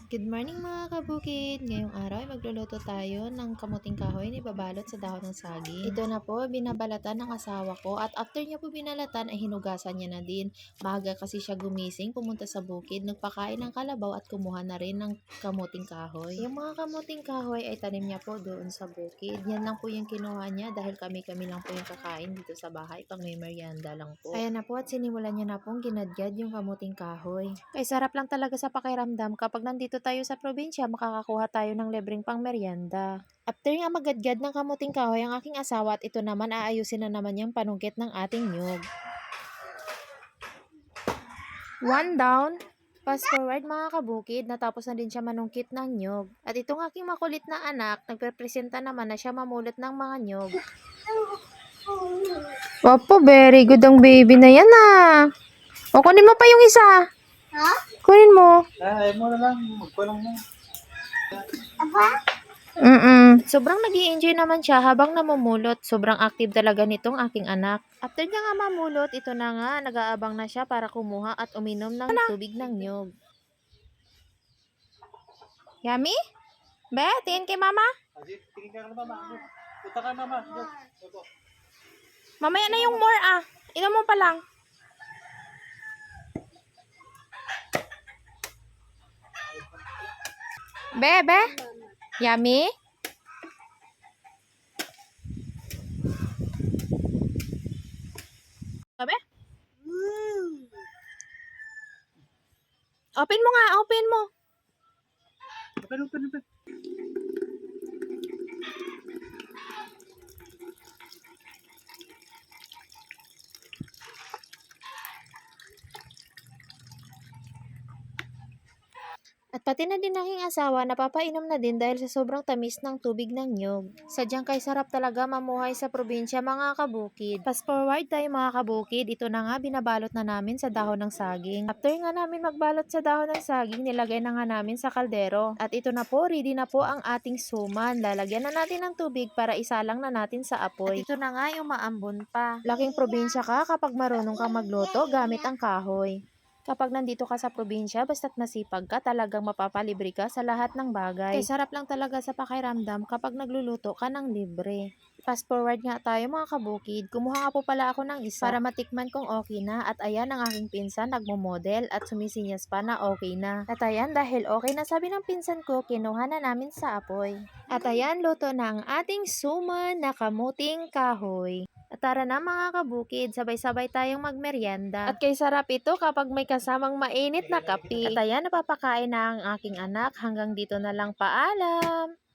Good morning mga kabukid! Ngayong araw ay magluluto tayo ng kamuting kahoy na ibabalot sa dahon ng saging. Ito na po, binabalatan ng asawa ko at after niya po binalatan ay hinugasan niya na din. Maaga kasi siya gumising, pumunta sa bukid, nagpakain ng kalabaw at kumuha na rin ng kamuting kahoy. Yung mga kamuting kahoy ay tanim niya po doon sa bukid. Yan lang po yung kinuha niya dahil kami lang po yung kakain dito sa bahay pang may merienda lang po. Kaya na po at sinimulan niya na pong ginadgad yung kamuting kahoy. Kay sarap lang talaga sa pakiramdam kapag nandito tayo sa probinsya, makakakuha tayo ng libreng pang merienda. After nga magadgad ng kamuting kahoy ang aking asawa at ito naman aayusin na naman yung panungkit ng ating nyug. One down. Fast forward mga kabukid, natapos na din siya manungkit ng nyug. At itong aking makulit na anak, nagprepresenta naman na siya mamulot ng mga nyug. Opo, very good ang baby na yan ah. O, kunin mo pa yung isa. Ha? Kunin mo. Ay mo na lang. Magkulang mo. Sobrang nag-i-enjoy naman siya habang namumulot. Sobrang active talaga nitong aking anak. After niya nga mamulot, ito na nga, nag-aabang na siya para kumuha at uminom ng tubig ng nyug. Yummy? Be, tingin kay mama? Tingin ka na mama. Punta ka mama. Mamaya na yung more ah. Inom mo pa lang. Be. Yummy? Sabi? Open mo nga, open mo. Open. At pati na din aking asawa, napapainom na din dahil sa sobrang tamis ng tubig ng nyug. Sadyang kay sarap talaga mamuhay sa probinsya mga kabukid. Fast forward tayo mga kabukid, ito na nga binabalot na namin sa dahon ng saging. After nga namin magbalot sa dahon ng saging, nilagay na nga namin sa kaldero. At ito na po, ready na po ang ating suman. Lalagyan na natin ng tubig para isalang na natin sa apoy. At ito na nga yung maambon pa. Laking probinsya ka kapag marunong kang magluto gamit ang kahoy. Kapag nandito ka sa probinsya, basta't masipag ka, talagang mapapalibre ka sa lahat ng bagay. Kaya sarap lang talaga sa pakiramdam kapag nagluluto ka ng libre. Fast forward nga tayo mga kabukid, kumuha nga po pala ako ng isa para matikman kong okay na at ayan ang aking pinsan nagmo-model at sumisinyas pa na okay na. At ayan dahil okay na sabi ng pinsan ko, kinuha na namin sa apoy. At ayan luto na ang ating suman na kamuting kahoy. At tara na mga kabukid, sabay-sabay tayong magmeryenda. At kay sarap ito kapag may kasamang mainit na kape. At ayan, napapakain na ang aking anak. Hanggang dito na lang, paalam!